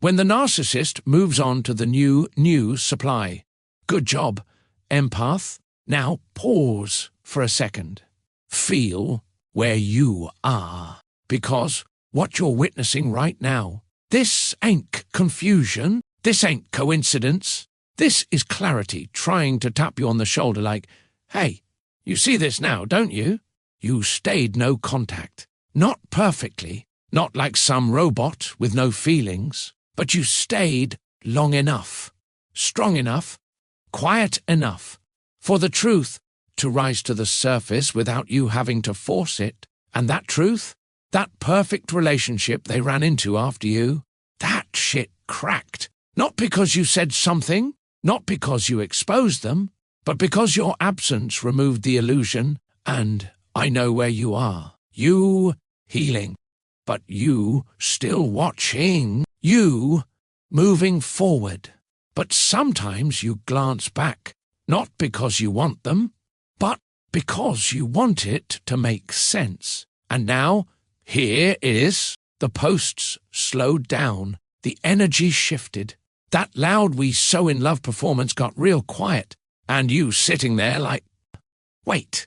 when the narcissist moves on to the new supply. Good job, empath. Now pause for a second. Feel where you are. Because what you're witnessing right now, this ain't confusion. This ain't coincidence. This is clarity trying to tap you on the shoulder like, hey, you see this now, don't you? You stayed no contact. Not perfectly, not like some robot with no feelings, but you stayed long enough, strong enough, quiet enough for the truth to rise to the surface without you having to force it. And that truth, that perfect relationship they ran into after you, that shit cracked. Not because you said something, not because you exposed them, but because your absence removed the illusion, and I know where you are. You healing, but you still watching. You moving forward. But sometimes you glance back, not because you want them, but because you want it to make sense. And now, here is, the posts slowed down, the energy shifted. That loud "we so in love" performance got real quiet, and you sitting there like, wait,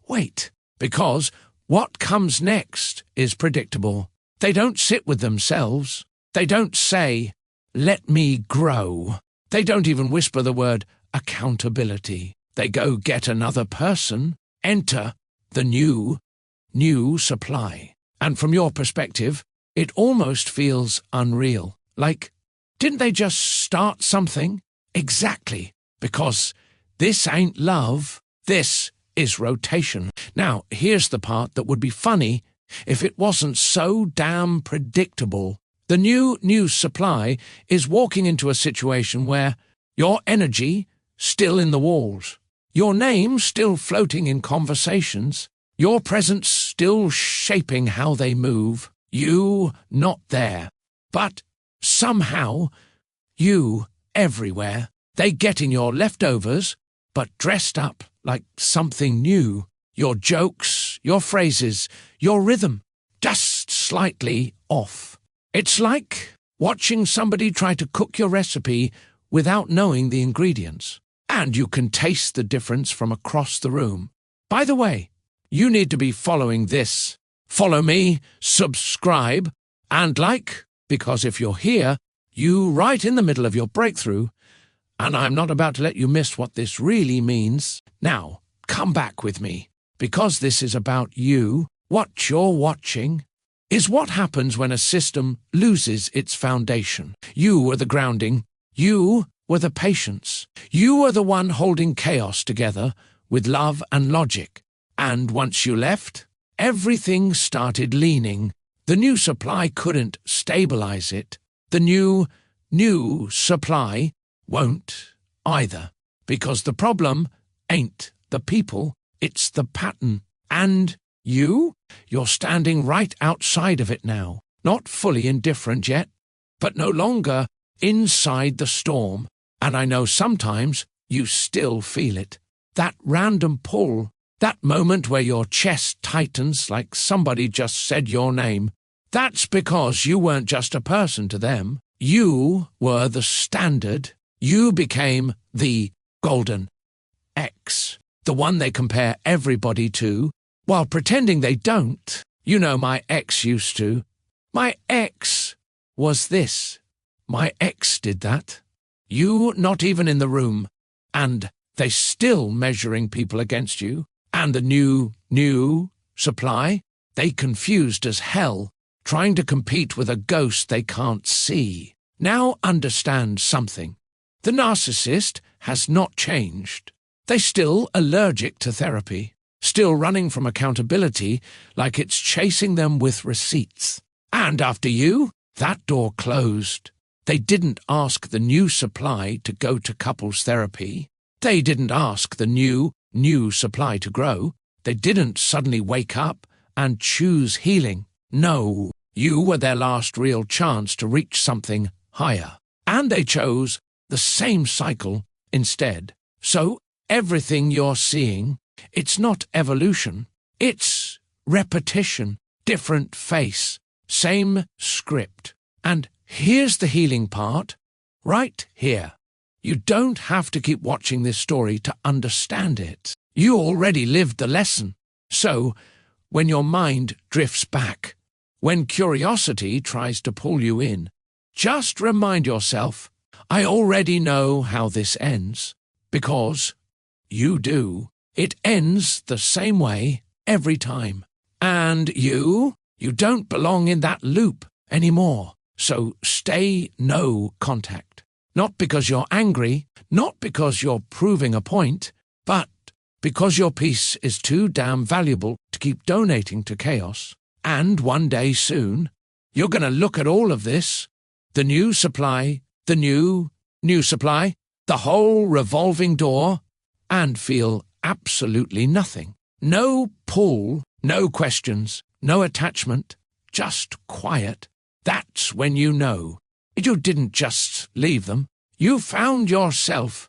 wait, because what comes next is predictable. They don't sit with themselves. They don't say, let me grow. They don't even whisper the word accountability. They go get another person, enter the new supply. And from your perspective, it almost feels unreal. Like, didn't they just start something? Exactly, because this ain't love, this is rotation. Now, here's the part that would be funny if it wasn't so damn predictable. The new supply is walking into a situation where your energy still in the walls, your name still floating in conversations, your presence still shaping how they move, you not there. But somehow, you everywhere, they get in your leftovers, but dressed up like something new. Your jokes, your phrases, your rhythm, just slightly off. It's like watching somebody try to cook your recipe without knowing the ingredients. And you can taste the difference from across the room. By the way, you need to be following this. Follow me, subscribe, and like, because if you're here, you right in the middle of your breakthrough, and I'm not about to let you miss what this really means. Now, come back with me, because this is about you. What you're watching is what happens when a system loses its foundation. You were the grounding. You were the patience. You were the one holding chaos together with love and logic. And once you left, everything started leaning. The new supply couldn't stabilize it. The new supply won't either. Because the problem ain't the people, it's the pattern. And you're standing right outside of it now. Not fully indifferent yet, but no longer inside the storm. And I know sometimes you still feel it. That random pull, that moment where your chest tightens like somebody just said your name. That's because you weren't just a person to them. You were the standard. You became the golden X, the one they compare everybody to, while pretending they don't. You know, my ex used to. My ex was this. My ex did that. You not even in the room. And they still measuring people against you. And the new supply, they confused as hell, trying to compete with a ghost they can't see. Now understand something. The narcissist has not changed. They're still allergic to therapy, still running from accountability like it's chasing them with receipts. And after you, that door closed. They didn't ask the new supply to go to couples therapy. They didn't ask the new supply to grow. They didn't suddenly wake up and choose healing. No, you were their last real chance to reach something higher. And they chose the same cycle instead. So everything you're seeing, it's not evolution. It's repetition, different face, same script. And here's the healing part, right here. You don't have to keep watching this story to understand it. You already lived the lesson. So, when your mind drifts back, when curiosity tries to pull you in, just remind yourself, I already know how this ends, because you do. It ends the same way every time. And you don't belong in that loop anymore. So stay no contact. Not because you're angry, not because you're proving a point, but because your peace is too damn valuable to keep donating to chaos. And one day soon, you're going to look at all of this, the new supply, the new supply, the whole revolving door, and feel absolutely nothing. No pull, no questions, no attachment, just quiet. That's when you know. You didn't just leave them. You found yourself